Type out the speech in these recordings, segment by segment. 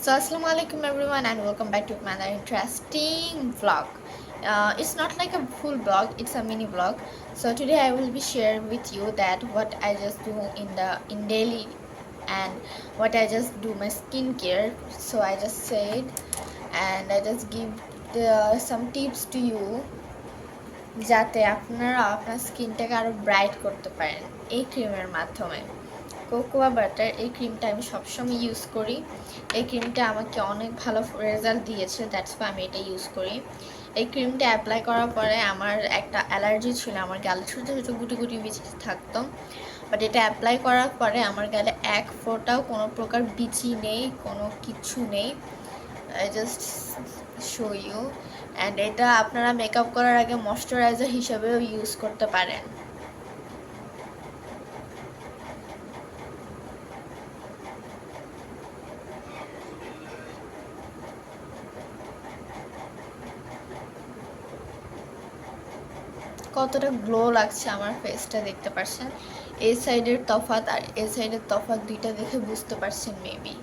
So assalamu alaikum everyone and welcome back to another interesting vlog. It's not like a full vlog, it's a mini vlog. So today I will be sharing with you that what I just do in daily and what I just do my skincare. So I just said and I just give some tips to you যাতে আপনারা আপনার স্কিনটাকে আরো bright করতে পারেন এই ক্রিমের মাধ্যমে। কোকোয়া বাটার এই ক্রিমটা আমি সবসময় ইউজ করি। এই ক্রিমটা আমাকে অনেক ভালো রেজাল্ট দিয়েছে, দ্যাটস ওয়াই আমি এটা ইউজ করি। এই ক্রিমটা অ্যাপ্লাই করার পরে আমার একটা অ্যালার্জি ছিল, আমার গালে ছোটো ছোটো গুটি গুটি বিচি থাকতো, বাট এটা অ্যাপ্লাই করার পরে আমার গালে এক ফোঁটাও কোনো প্রকার বিচি নেই, কোনো কিছু নেই। I just show you. And এটা আপনারা মেকআপ করার আগে ময়শ্চারাইজার হিসেবেও ইউজ করতে পারেন। কতটা গ্লো লাগছে আমার ফেসটা দেখতে পাচ্ছেন। এই সাইডের তফাৎ আর এই সাইডের তফাৎ দুইটা দেখে বুঝতে পারছেন মেবি।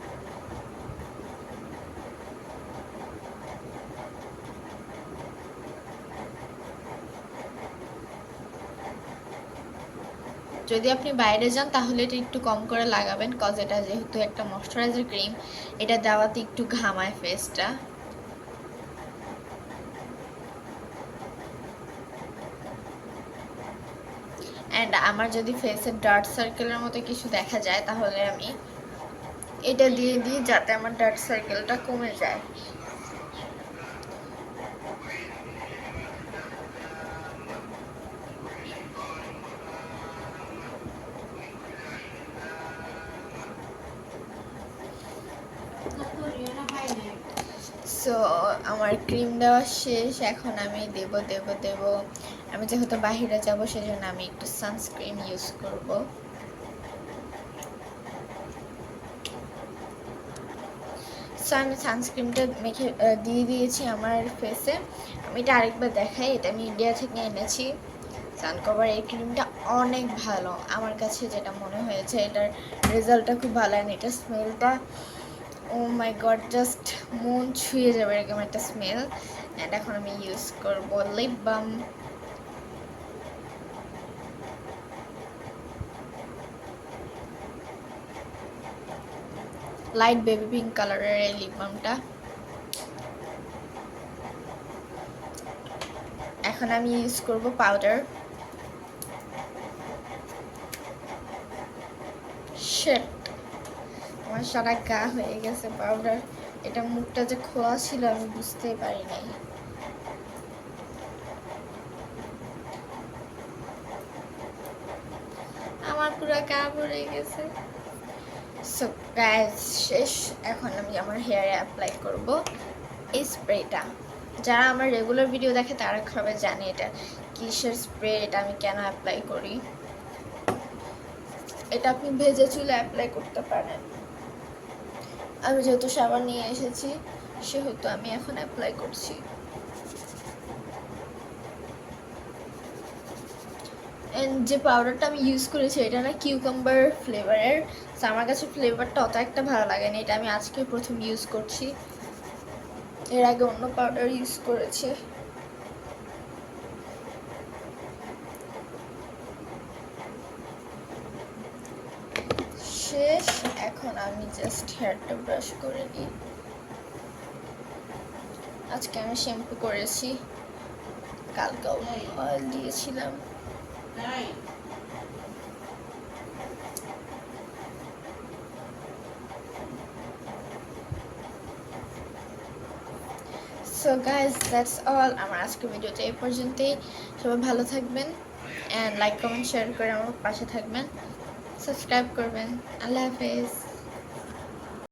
যদি আপনি বাইরে যান তাহলে এটা একটু কম করে লাগাবেন, কজ এটা যেহেতু একটা ময়শ্চারাইজার ক্রিম, এটা দেওয়াতে একটু ঘামায় ফেসটা। অ্যান্ড আমার যদি ফেসের ডার্ক সার্কেলের মতো কিছু দেখা যায় তাহলে আমি এটা দিয়ে দিই যাতে আমার ডার্ক সার্কেলটা কমে যায়। সো আমার ক্রিম দেওয়া শেষ, এখন আমি দেব। আমি যেহেতু বাইরে যাব সেজন্য আমি একটু সানস্ক্রিন ইউজ করব। সো আমি সানস্ক্রিনটা মেখে দিয়ে দিয়েছি আমার ফেসে। আমি এটা আরেকবার দেখাই, এটা আমি ইন্ডিয়া থেকে এনেছি। সানকভার এই ক্রিমটা অনেক ভালো আমার কাছে, যেটা মনে হয়েছে এটার রেজাল্টটা খুব ভালো। অ্যান্ড এটার স্মেলটা ও মাই গড, জাস্ট মন ছুঁয়ে যাবে এরকম একটা স্মেল। অ্যান্ড এখন আমি ইউজ করব lip balm. Light baby pink কালারের এই লিপ বামটা। এখন আমি ইউজ করব পাউডার। শেট, আমার সারা গা হয়ে গেছে পাউডার। এটা মুখটা যে খোলা ছিল আমি বুঝতেই পারি নাই। আমার পুরো গা ভরে গেছে। সো গাইস শেষ, এখন আমি আমার হেয়ারে অ্যাপ্লাই করব এই স্প্রেটা। যারা আমার রেগুলার ভিডিও দেখে তারা সবাই জানে এটা কিসের স্প্রে, এটা আমি কেন অ্যাপ্লাই করি। এটা আপনি ভেজে চুলে অ্যাপ্লাই করতে পারেন। আমি যেহেতু সাবান নিয়ে এসেছি সেহেতু আমি এখন অ্যাপ্লাই করছি। এন্ড যে পাউডারটা আমি ইউজ করেছি এটা না কিউকাম্বার ফ্লেভারের। সো আমার কাছে ফ্লেভারটা অত একটা ভালো লাগেনি, এটা আমি আজকে প্রথম ইউজ করছি, এর আগে অন্য পাউডার ইউজ করেছি। শেষ, এখন আমি জাস্ট হেয়ারটা ব্রাশ করে নিই। আজকে আমি শ্যাম্পু করেছি, কালকে অয়েল দিয়েছিলাম। সো গাইজ দ্যাটস অল, আমার আজকের ভিডিওটা এই পর্যন্তই। সবাই ভালো থাকবেন অ্যান্ড লাইক কমেন্ট শেয়ার করে আমার পাশে থাকবেন, সাবস্ক্রাইব করবেন। আল্লাহ হাফেজ।